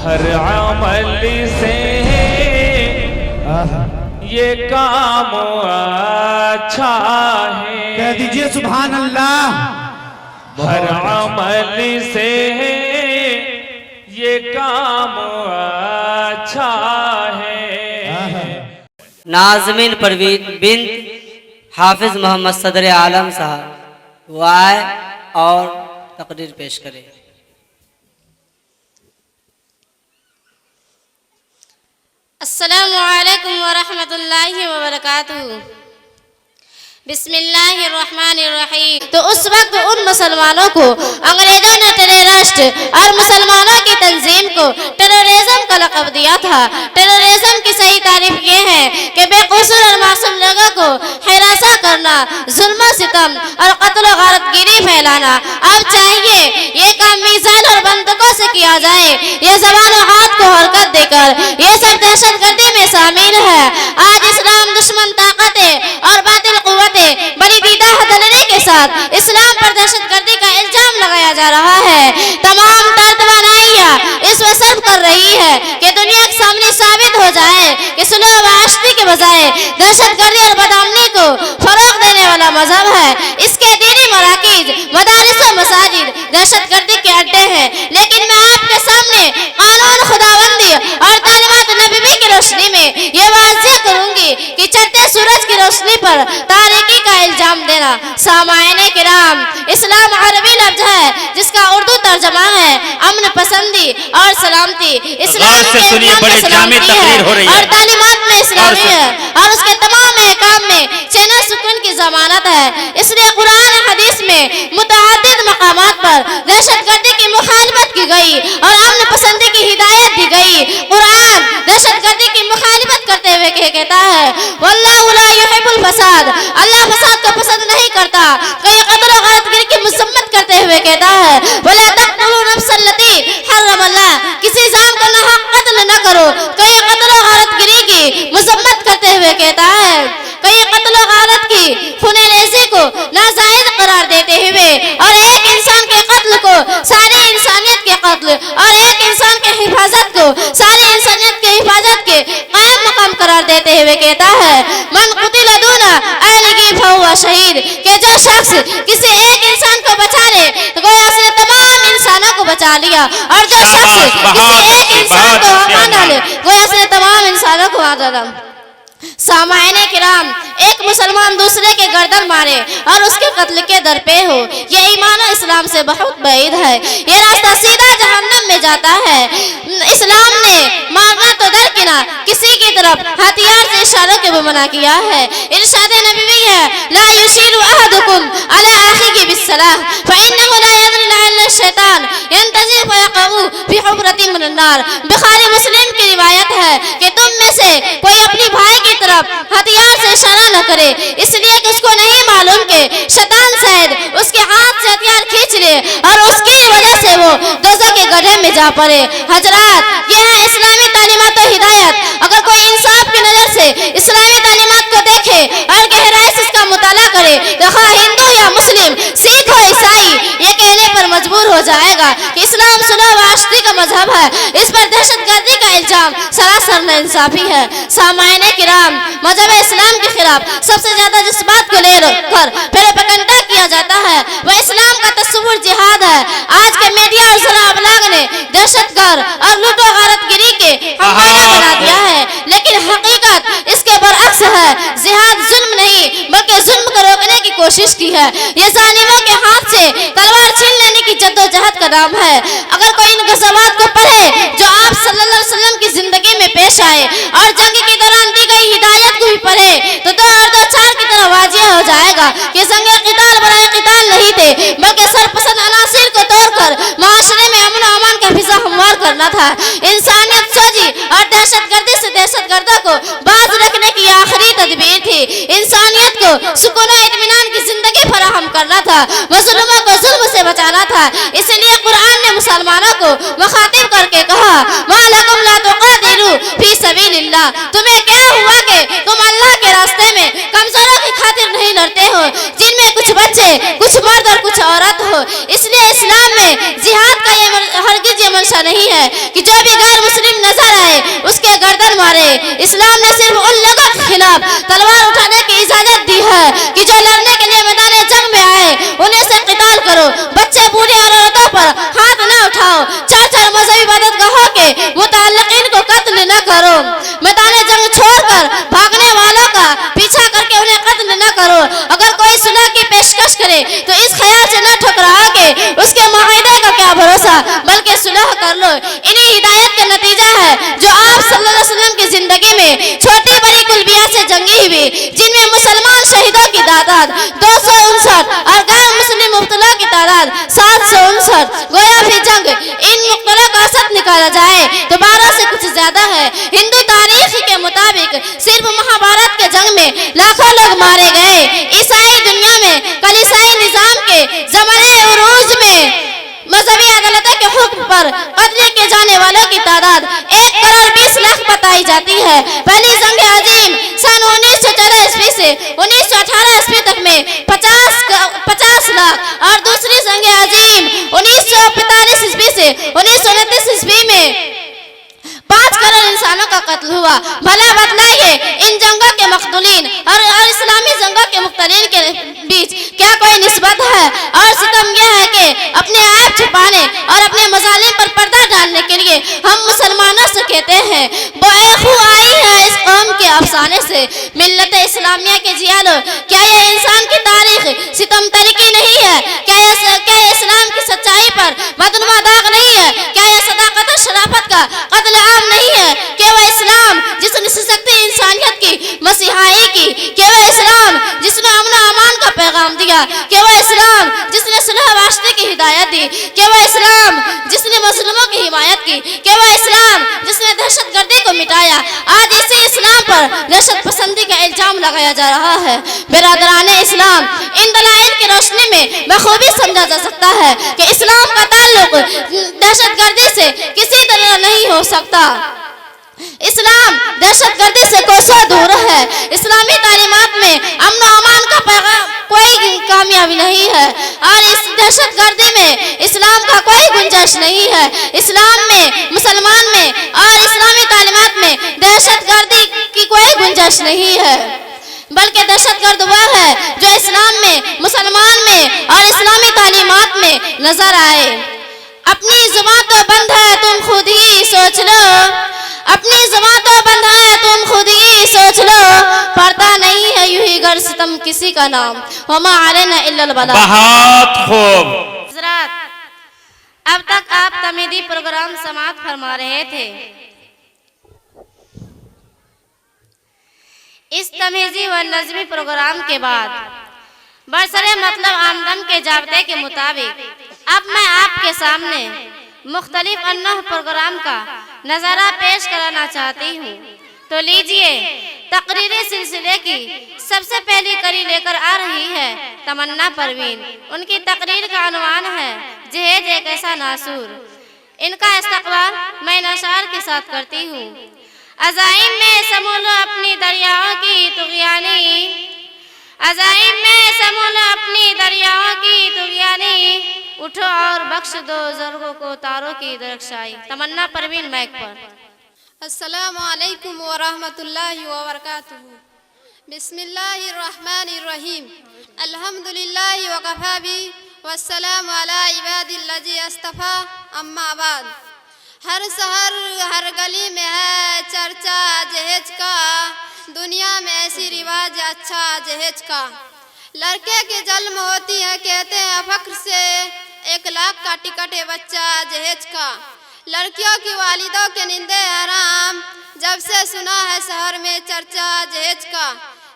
ہر عمل سے یہ کام اچھا ہے. کہہ دیجئے سبحان اللہ. ہر عمل سے یہ کام اچھا ہے. ناظمین پروین بنت حافظ محمد صدر عالم صاحب وہ آئے اور تقریر پیش کرے. السلام علیکم ورحمۃ اللہ وبرکاتہ. بسم اللہ الرحمن الرحیم. تو اس وقت ان مسلمانوں کو انگریزوں نے ٹیررسٹ اور مسلمانوں کی تنظیم کو ٹیررزم کا لقب دیا تھا. ٹیررزم کی صحیح تعریف یہ ہے کہ بے قصور اور معصوم لوگوں کو ہراساں کرنا، ظلم و ستم اور قتل و غارت گیری پھیلانا. اب چاہیے یہ کام میزان اور بندوقوں سے کیا جائے، یہ زبان و ہاتھ کو حرکت دے کر یہ سب دہشت گردی میں شامل ہے. آج اسلام دشمن طاقتیں اور باطل قوتیں بڑی دیدہ دلری کے ساتھ اسلام پر دہشت گردی کا الزام لگایا جا رہا ہے. تمام طرز توانائیاں اس وقت صرف کر رہی ہے کہ دنیا کے سامنے ثابت ہو جائے کہ صلح و معاشرتی کے بجائے دہشت گردی اور بدامنی کو فروغ دینے والا مذہب ہے. اس کے دینی مراکز، مدارس و مساجد دہشت گردی کے اڈے ہیں. لیکن میں آپ کے سامنے قانون خداوندی اور تعلیمات نبوی کی روشنی میں یہ واضح کروں گی کہ چڑھتے سورج کی روشنی پر تاریکی کا الزام دینا. سامعین کرام، اسلام عربی لفظ ہے جس کا اردو ترجمہ ہے امن پسندی اور سلامتی. اسلام کے احکام میں سلامتی ہے اور تعلیمات میں اسلامی ہے اور اس کے تمام احکام میں چین و سکون کی ضمانت ہے. اس لیے قرآن حدیث میں متعدد مقامات پر دہشت گردی کی مخالفت کی گئی اور امن پسندی کی ہدایت دی گئی. قرآن دہشت گردی کی مخالفت کرتے ہوئے کہتا ہے واللہ لا یحب الفساد، اللہ فساد کو پسند نہیں کرتا. کئی قتل و غارت گری کی مذمت کرتے ہوئے کہتا ہے ولا تقتلوا النفس التي حرم اللہ، کسی جان کو ناحق قتل نہ کرو. کئی قتل و غارت گری کی مذمت کرتے ہوئے کہتا ہے، کئی قتل و غارت کی خون ریزی کو ناجائز قرار دیتے ہوئے اور ایک انسان کے قتل کو ساری انسانیت کے قتل اور ایک انسان کے حفاظت کو ساری انسانیت کے حفاظت کے قائم مقام قرار دیتے ہوئے کہتا ہے من قتل دون اہلہ فہو شہید، کہ جو شخص کسی ایک انسان کو بچا لے تو گویا اس نے تمام انسانوں کو بچا لیا، اور جو شخص کسی ایک انسان کو مار ڈالے گویا اس نے تمام انسانوں کو مار ڈالا. سامعین کرام، ایک مسلمان دوسرے کے گردن مارے اور اس کے قتل کے درپے ہو، یہ ایمان و اسلام سے بہت بعید ہے. یہ راستہ سیدھا جہنم میں جاتا ہے. اسلام نے مارنا تو درکنار کسی کی طرف ہتھیار سے اشاروں کے منع کیا ہے. ارشاد نبوی ہے لا یشیر احدکم علی اخیہ بالسلاح فانہ لا یدری لعل الشیطان ینتزغ فیقع فی حفرۃ من النار. بخاری مسلم کی روایت ہے کہ تم میں سے کوئی اپنی بھائی کی طرف ہتھیار سے اشارہ نہ کرے، اس لیے کہ اس کو نہیں معلوم کہ شیطان شاید اس کے ہاتھ سے ہتھیار کھینچ لے اور اس کی وجہ سے وہ دوزخ کے گڑھے میں جا پڑے. حضرات، یہ ہے اسلامی تعلیمات و ہدایت. اگر کوئی انصاف کی نظر سے اسلامی تعلیمات کو دیکھے اور گہرائی سے اس کا مطالعہ کرے تو خواہ ہندو یا مسلم، سکھ ہو عیسائی، یہ کہنے پر مجبور ہو جائے گا کہ اسلام صلح و معاشرتی کا مذہب ہے. اس پر دہشت گردی کا الزام سراسر ناانصافی ہے. سامعین کرام، مذہب اسلام کے خلاف سب سے زیادہ جس بات کو لے کر پروپیگنڈا کیا جاتا ہے وہ اسلام کا تصور جہاد ہے. آج کے میڈیا اور ذرائع ابلاغ نے دہشت گرد اور لوٹ و غارت گری کے ہموار بنا دیا ہے، لیکن حقیقت اس کے برعکس ہے. جہاد ظلم نہیں بلکہ ظلم کو روکنے کی کوشش کی ہے. یہ ظالموں کے ہاتھ سے تلوار چھین لینے کی جدوجہد کا نام ہے. اگر کوئی ان غزوات کو پڑھے جو آپ صلی اللہ علیہ وسلم کی زندگی میں پیش آئے اور جنگ کے دوران دی گئی ہدایت کو بھی پڑھے تو دو اور دو چار کی طرح واضح ہو جائے گا کہ جنگ قتال برائے قتال نہیں تھے بلکہ سرپسند عناصر کو توڑ کر معاشرے میں امن و امان کا فضا ہموار کرنا تھا. انسانیت سوجی اور دہشت گردی سے دہشت گردوں کو باز رکھنے کی آخری تدبیر تھی. انسانیت کو سکون و اطمینان کی زندگی فراہم کرنا تھا، مظلوموں کو ظلم سے بچانا تھا. اس لیے قرآن نے مسلمانوں کو مخاطب کر کے کہا ما لکم لا تقاتلوا فی سبیل اللہ، تمہیں کیا ہوا کہ تم اللہ کے راستے میں کمزوروں کی خاطر نہیں لڑتے ہو، جن میں کچھ بچے बच्चे, कुछ मर्द और कुछ औरत हो। इसलिए इस्लाम में जिहाद का हरगिज ये मंशा नहीं है कि जो भी गैर मुस्लिम नजर आए उसके गर्दन मारे। इस्लाम ने सिर्फ उन लोगों के खिलाफ तलवार उठाने की इजाजत दी है कि जो लड़ने के लिए मैदान जंग में आए उन्हें से क़िताल करो। बच्चे, बूढ़े और औरतों पर हाथ न उठाओ। चार मजहबी इबादतगाहों के मुतअल्लिकीन को कत्ल न करो। मैदान जंग छोड़कर भागने वालों का पीछा करके उन्हें कत्ल न करो। अगर कोई सुलह की पेशकश करे तो इस ख्याल से न ठुकराओ कि उसके मुआहदे का क्या भरोसा, बल्कि सुलह कर लो। इन्हीं हिदायत का नतीजा है जो आप सल्लल्लाहु अलैहि वसल्लम की जिंदगी में छोटी बड़ी कुलबिया से जंगी हुई, जिनमें मुसलमान शहीदों की तादाद 259 और गैर मुस्लिम मुब्तला की तादाद 759। गोया भी जंग इन मुब्तला का औसत निकाला जाए तो 12 से कुछ ज्यादा है। हिंदू तारीख के मुताबिक सिर्फ महाभारत के जंग में लाखों लोग मारे गए। ईसाई दुनिया में कलीसियाई निजाम के ज़माने उरूज में मजहबी अदालतों के हुक्म पर कत्ल किए जाने वालों की तादाद 1 करोड़ 20 लाख बताई जाती है। पहली जंग अजीम सन 1914 ईस्वी से 1918 ईस्वी तक में 50 लाख और दूसरी जंग अजीम 1945 ईस्वी से 1929 ईस्वी में 5 करोड़ इंसानों का कत्ल हुआ। भला बतलाइए इन जंगों के मकतूलीन और इस्लामी जंगों के मुक्तलीन के बीच क्या कोई निस्बत है? और सितम यह है कि अपने ऐब छुपाने और अपने मजालिम पर पर्दा डालने के लिए हम मुसलमानों से कहते हैं बो आई है इस कौम के अफसाने से। मिल्लत इस्लामिया के जियालो, क्या यह इंसान की तारीख सितम तरीकी नहीं है? क्या इस्लाम की सच्चाई पर मदनुमा दाग नहीं है? क्या यह सदाकत और शराफत का कत्ल आम नहीं है? क्या वह इस्लाम जिसने सशक्ति इंसानियत की मसीहाई की? क्या वह इस्लाम जिसने अमन अमान का पैगाम दिया? क्या वह इस्लाम जिसने सुलह वास्ते की हिदायत दी? क्या वह इस्लाम जिसने मुस्लिमों की हिमायत की? क्या वह इस्लाम जिसने दहशतगर्दी को मिटाया? आज इसी इस्लाम पर दहशत पसंदी का इल्जाम लगाया जा रहा है। बिरादराने इस्लाम, इन दलाइल की रोशनी में बखूबी समझा जा सकता है कि इस्लाम का ताल्लुक दहशतगर्दी से किसी तरह नहीं हो सकता। इस्लाम दहशतगर्दी से कोसों दूर है। इस्लामी तालीमात में अमन अमान का पैगाम कोई कामयाबी नहीं है और इस दहशतगर्दी में इस्लाम का कोई गुंजाइश नहीं है। इस्लाम में, मुसलमान में और इस्लामी तालीमात में दहशतगर्दी की कोई गुंजाइश नहीं है, बल्कि दहशतगर्द वह है जो इस्लाम में, मुसलमान में और इस्लामी तालीमात में नजर आए। अपनी जुबान तो बंद है, तुम खुद ही सोच लो। अपनी जुबान तो बंद है, तुम खुद ही सोच लो। पड़ता नहीं है यूं ही गर सितम किसी का नाम, वमा अलैना इल्लल बलाग। बहुत खूब। हज़रात, अब तक आप तमीदी प्रोग्राम समाप्त फरमा रहे थे। इस तमीजी व नज़मी प्रोग्राम के बाद बरसरे मतलब आमदम के जाब्ते के मुताबिक अब मैं आपके सामने मुख्तलिफ अन्य प्रोग्राम का नज़ारा पेश कराना चाहती हूँ। तो लीजिए, तकरीरी सिलसिले की सबसे पहली कड़ी लेकर आ रही है तमन्ना परवीन। उनकी तकरीर का अनुमान है जहेज एक ऐसा नासूर। इनका इस्तकबाल मैं नशार के साथ करती हूँ। अज़ाइम में समूलो अपनी दरियाओं की तुग़यानी, अज़ाइम में समूलो अपनी दरियाओं की तुग़यानी, उठो और बख्श दो ज़र्गों को तारों की दरख्शाई। तमन्ना परवीन माइक पर। अस्सलामु अलैकुम व रहमतुल्लाहि व बरकातुहू। बिस्मिल्लाहिर्रहमानिर्रहीम। अल्हम्दुलिल्लाहि व कफ़ा बि वस्सलामु अला इबादिल्लज़ी अस्तफ़ा, अम्मा बाद। हर शहर हर गली में है चर्चा जहेज का, दुनिया में ऐसी रिवाज अच्छा जहेज का। लड़के की जन्म होती है कहते हैं फख्र से, 1 लाख का टिकट है बच्चा जहेज का। लड़कियों की वालिदों के निंदे हराम, जब से सुना है शहर में चर्चा जहेज का।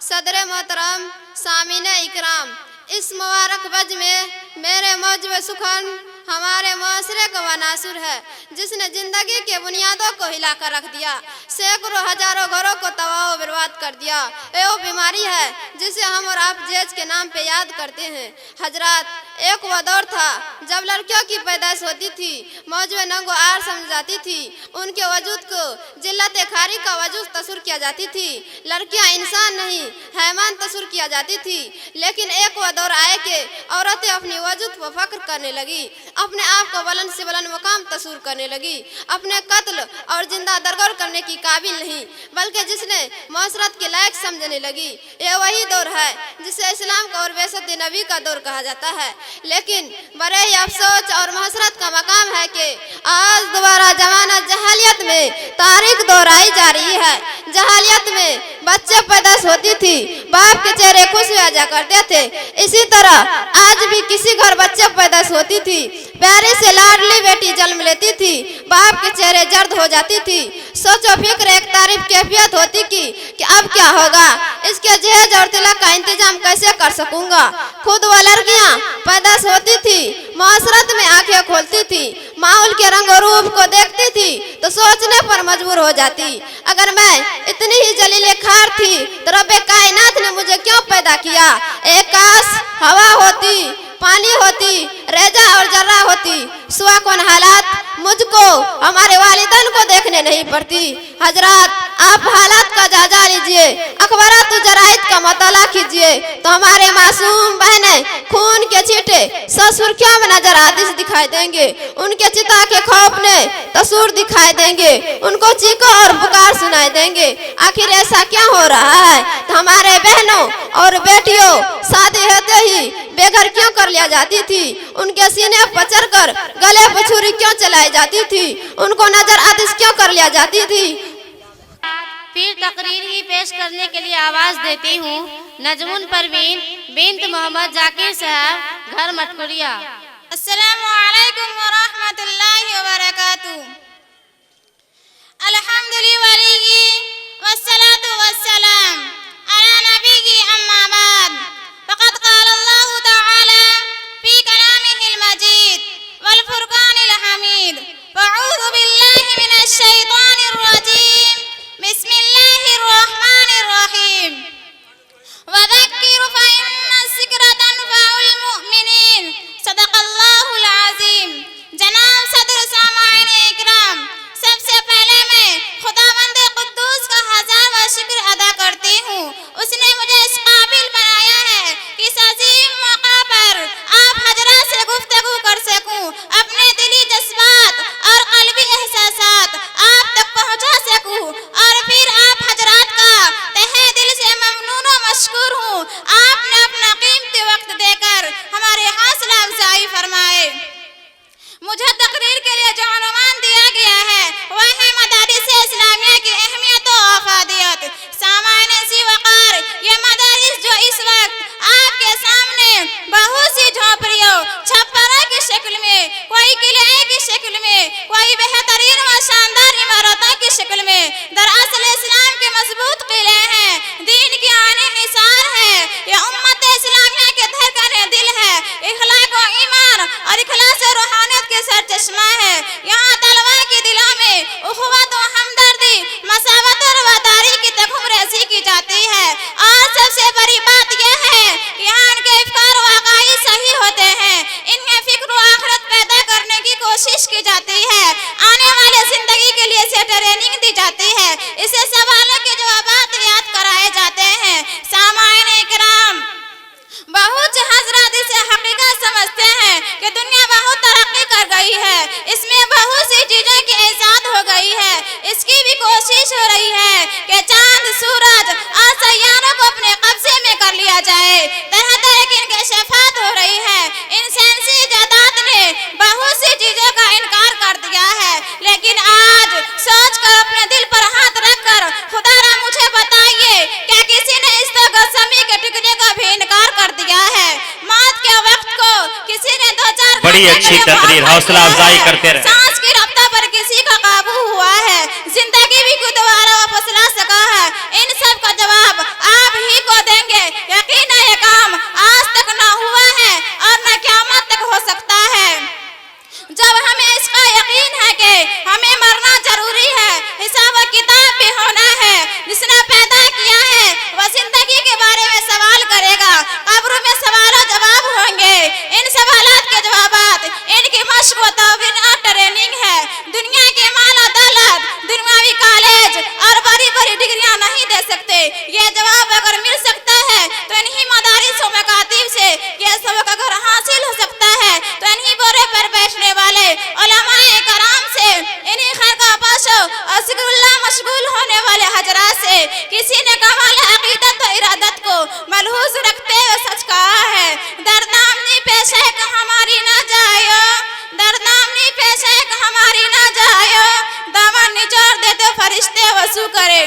सदर मोहतरम सामीने इकराम, इस मुबारक बज में मेरे मौजूद सुखन हमारे मुआशरे का वनासुर है जिसने जिंदगी के बुनियादों को हिला कर रख दिया, सैकड़ों हजारों घरों को तबाह बर्बाद कर दिया। ये वो बीमारी है जिसे हम और आप जहेज के नाम पे याद करते हैं। हजरात, एक वो दौर था जब लड़कियों की पैदाइश होती थी, मौजूद नंगो आर समझ जाती थी, उनके वजूद को जिल्लत खारी का वजूद तस्वर किया जाती थी। लड़कियां इंसान नहीं हैवान तस्वर किया जाती थी। लेकिन एक वो दौर आए कि औरतें अपनी वजूद पर फख्र करने लगी, अपने आप को बुलंद से बुलंद मुकाम तस्वूर करने लगी, अपने कत्ल और जिंदा दरगोर करने की काबिल नहीं बल्कि जिसने माशरत के लायक समझने लगी। ये वही दौर है जिसे इस्लाम का और बेसत नबी का दौर कहा जाता है। लेकिन बड़े ही अफसोस और महसरत का मकाम है कि आज दोबारा जमाना जहालियत में तारीख दोहराई जा रही है। जहालियत में बच्चे पैदाश होती थी, बाप के चेहरे खुश हुआ जा करते थे। इसी तरह आज भी किसी घर बच्चे पैदाश होती थी, प्यारे से लाडली बेटी जन्म लेती थी, बाप के चेहरे जर्द हो जाती थी। सोचो फिक्र एक तारीफ कैफियत होती कि अब क्या होगा, इसके जहेज और तिलक का इंतजाम कैसे कर सकूंगा। खुद वो लड़कियां पैदाश होती थी, माशरत में आंखें खोलती थी, माहौल के रंग और रूप को देखती थी तो सोचने पर मजबूर हो जाती, अगर मैं इतनी ही जलील खार थी तो रब्बे कायनात ने मुझे क्यों पैदा किया। एक काश हवा होती, पानी होती, रेजा और जर्रा होती, सुआ कौन हालात मुझको हमारे वालिदैन को देखने नहीं पड़ती। हजरात, आप हालात का जायजा लीजिए, अखबारात जराइद का मताला कीजिए तो हमारे मासूम बहनें खून के छींटे सुर्खियों में नजर आतिश दिखाई देंगे, उनके चिता के खौफ ने तस्वीर दिखाई देंगे, उनको चीखों और पुकार सुनाई देंगे। आखिर ऐसा क्या हो रहा है तो हमारे बहनों और बेटियों शादी होते ही बेघर क्यों कर लिया जाती थी, उनके सीने पर चढ़कर गले पर छुरी क्यों चलाई जाती थी, उनको नजर आतिश क्यों कर लिया जाती थी। फिर तकरीर ही पेश करने के लिए आवाज देती हूँ नजमुन परवीन बिन्त मोहम्मद जाकिर साहब, घर मटकुरिया। अस्सलामु अलैकुम व रहमतुल्लाहि व बरकातुहू। अल्हम्दुलिल्लाहि वस्सलातु वस्सलाम अला नबीही अम्मा बाद। फ़क़द क़ाल अल्लाहु तआला फ़ी कलामिहिल मजीद वल फ़ुरक़ानिल हमीद। अऊज़ु बिल्लाहि मिनश शैतानिर रजीम। बिस्मिल्लाहिर रहमानिर रहीम। वज़क्किर फ़इन्न ज़िक्रा तनफ़उल मुमिनीन। सदक़ल्लाहुल अज़ीम। जनाब सदर सामाईन इकराम, सबसे पहले मैं खुदावंद कुद्दूस का हज़ार शुक्र अदा करती हूँ। उसने मुझे इस काबिल बनाया है कि इस अजीम मौका पर आप हजरात से गुफ्तगू कर सकूँ, अपने दिली जज्बात और क़ल्बी एहसासात आप तक पहुँचा सकूँ, और फिर आप हजरात का तहे दिल से ममनून व मशकूर हूँ। आपने अपना कीमती वक्त देकर हमारे हौसला अफजाई फरमाए। मुझे तकरीर के लिए जो अनुमान दिया गया है वह है मदारिस इस्लामिया की अहमियत और अफादियत। सामान्य सी वक़ार ये मदारिस जो इस वक्त आपके सामने बहुत सी झोपड़ियों छप्परों की शक्ल में, कोई किले की शक्ल में, कोई बेहतरीन व शानदार इमारतों की शक्ल में, दरअसल इस्लाम के मजबूत किले हैं, दीन की आने निसार है। ये उम्मत इस्लामिया के धड़कन दिल है, इखलाक व ईमान और इखलास और रूहानियत के सर चश्मा है। यहाँ तलवा के दिलों में उखवत व हमदर्दी, मसावत और वफादारी की तखुम रेज़ी की जाती है। और सबसे बड़ी बात यह है कि यहाँ उनके अफ़कार व अक़ाइद सही होते हैं, इनमें फ़िक्र व आखिरत पैदा करने की कोशिश की जाती है, आने वाले ज़िंदगी के लिए से ट्रेनिंग दी जाती है, इससे सवालों के जवाबात याद कराए जाते हैं। सामाईन इकराम, बहुत से हजरात इसे हकीकत समझते हैं कि दुनिया बहुत तरक्की कर गई है, इसमें बहुत सी चीज़ों की ईजाद हो गई है, इसकी भी कोशिश हो रही है कि चांद, सूरज और सैयारों को अपने कब्जे में कर लिया जाए। तरह तरह की इंकशाफात हो रही है। इंसानी इजादात ने बहुत सी चीज़ों का इनकार कर दिया है, लेकिन आज सोच कर अपने दिल पर हाथ रख कर खुदारा मुझे बताइए क्या किसी ने इस तगस्समी के टुकड़े का भी इनकार कर दिया है। मौत के वक्त को किसी ने 2-4 बड़ी अच्छी तकरीर, हौसला अफजाई करते रहे। सांस की रफ्तार पर किसी का काबू हुआ है, जिंदगी भी को दोबारा वापस ला सका है। इन सब का जवाब आप ही को देंगे। यकीन है ये काम आज तक ना हुआ है और न क़यामत तक हो सकता है। जब हमें इसका यकीन है कि हमें मरना जरूरी है, हिसाब व किताब भी होना है, जिसने पैदा किया है वह जिंदगी के बारे में सवाल करेगा, कब्र में सवाल जवाब होंगे। इन सवालात के जवाबात इनकी मश्क व तौबीन और ट्रेनिंग है। दुनिया के माल और दौलत, दुनियावी कॉलेज और बड़ी बड़ी डिग्रियां नहीं दे सकते। ये जवाब अगर मिल सकता है तो इन्हीं मदारिस व मकातिब से ये सबक ताल्लुक अगर हासिल हो सकता है तो इन्हीं बोरे पर बैठने वाले उलमाए कराम से, इन्हीं खैर और जिक्रुल्लाह मशगूल होने वाले हजरात से किसी ने कमाल अकीदत और इरादत को मलहूज रखते हुए सच कहा है, दरदामनी पेशे का हमारी ना जायो, दरदामनी पेशे का हमारी ना जायो, दामन निचोड़ देते फरिश्ते वसू करे।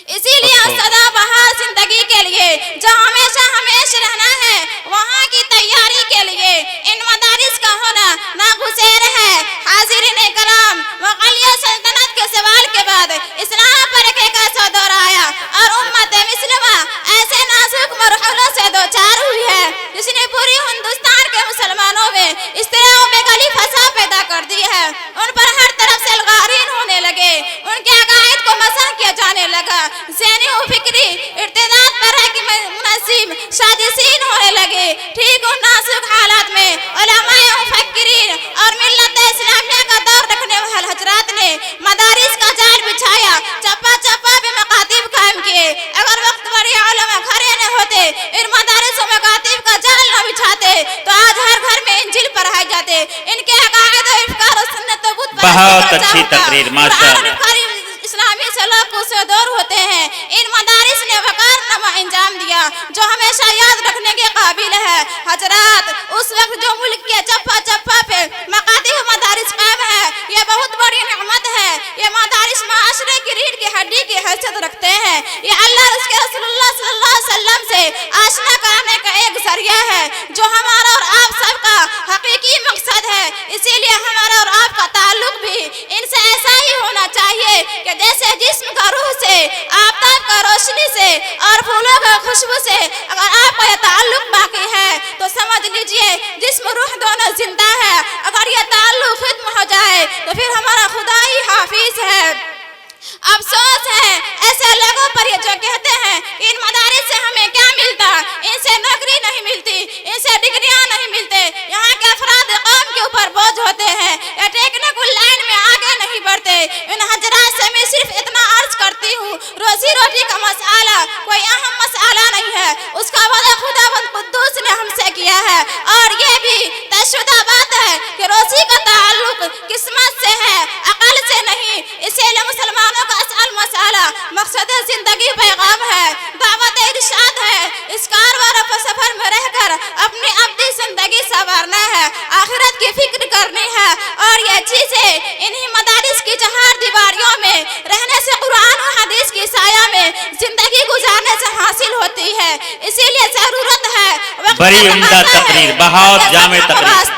इसीलिए सदा बहार जिंदगी के लिए जो हमेशा हमेशा रहना है, वहाँ की तैयारी के लिए इन मदारिस का होना नागुज़ैर है। हाज़िरीन कराम, मुग़लिया सल्तनत के सवाल के बाद इस्लाम पर एक ऐसा दौर आया और उम्मत मुस्लिमा ऐसे नाजुक मरहलों से दो चार हुई है जिसने पूरी हिंदुस्तान के मुसलमानों में इस्तिराओं में गली फसा पैदा कर दी है। उन पर हर तरफ से अलगारीन होने लगे, उनके अकायद को मसह किया जाने लगा, ज़हनी व फिक्री इर्तिदाद पर है कि मुनज़्ज़िम साजिशीन होने लगे। ठीक उन नाजुक हालात में उलमाए मुफक्किरीन और मिल्लत इस्लामिया का दौर रखने वाले हजरात ने मदारिस का जाल बिछाया, चप्पा चप्पा पे मकातिब कायम किए। अगर वक्त बड़ी उलमा खड़े न होते, इन मदारिस में मकातिब का जाल न बिछाते तो आज हर घर में इंजिल पढ़ाए जाते। इनके अकायद और इफ्कार और सुन्नत व बुत बहुत अच्छी तकरीर, माशाअल्लाह। इस्लामी सलाक़ों से दूर होते हैं। इन मदारिस ने वकारनामा इंजाम दिया जो हमेशा याद रखने के काबिल है। हजरात, उस वक्त जो मुल्क के चप्पा चप्पा पे मकातिब मदारिस कायम है, ये बहुत बड़ी नेमत है। ये मदारिस माशरे की रीढ़ की हड्डी की हैसियत रखते हैं। ये अल्लाह उसके रसूलुल्लाह सल्लल्लाहु अलैहि वसल्लम से आशना कराने का एक जरिया है जो हमारा और आप सबका हकीकी मकसद है। इसीलिए हमारा और आपका ताल्लुक भी इनसे ऐसा ही होना चाहिए कि जैसे जिस्म का रूह से, आफताब का रोशनी से और फूलों का खुशबू से अगर आपका यह ताल्लुक बाकी है तो समझ लीजिए जिस्म रूह दोनों जिंदा है। अगर यह ताल्लुक खत्म हो जाए तो फिर हमारा खुदा ही हाफिज है। अफसोस है ऐसे लोगों पर ये जो कहते हैं इन मदारिस से हमें क्या मिलता, इनसे नौकरी नहीं मिलती, इनसे डिग्रियां नहीं मिलते, यहाँ के अफराद कौम के ऊपर बोझ होते हैं, या टेक्निकल लाइन में आगे नहीं बढ़ते। इन हजरात से मैं सिर्फ इतना अर्ज करती हूँ, रोजी रोटी का मसाला कोई अहम मसाला नहीं है, उसका वादा खुदावंद कुद्दूस ने हमसे किया है। और ये भी तयशुदा बात है कि रोजी का ताल्लुक किस्मत से है, अकल से नहीं। इसीलिए मुसलमानों का असल मसाला मकसद जिंदगी पैगाम है, दावत इरशाद है। इस कारवां पर सफर में रहकर अपनी अब्दी जिंदगी संवारना है, आखिरत की फिक्र करनी है। और ये चीजें इन्हीं मदारिस की चहार दीवारियों में रहने से, कुरान और हदीस की साया में जिंदगी गुजारने से हासिल होती है। इसीलिए जरूरत है बड़ी उम्दा तकरीर, बहुत जामे तकरीर।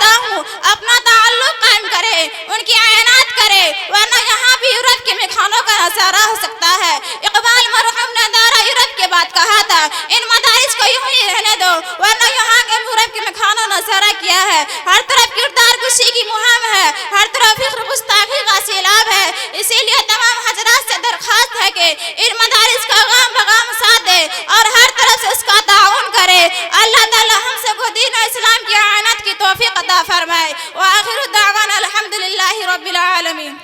अपना ताल्लुक कायम करे, उनकी आयनात करे, वरना यहाँ भी यूरोप के मेखानों का नजारा हो सकता है। इकबाल मरहूम ने दारा यूरोप के बाद कहा था, इन मदारिस को यूं ही रहने दो, वरना यहाँ के यूरोप के मेखानों ने नजारा किया है। हर तरफ किरदार कुशी की मुहिम है, हर तरफ फिक्र गुस्ताखी का सैलाब है। इसीलिए तमाम हजरात से दरखास्त है कि इन मदारिस का गाम बगाम साथ दे और हर तरफ से उसका ताउन करे। अल्लाह ताला हमसे को दीन और इस्लाम की आयनत की तौफीक अता फरमाए। व आखिर दावाना अल्हम्दुलिल्लाहि रब्बिल आलमीन।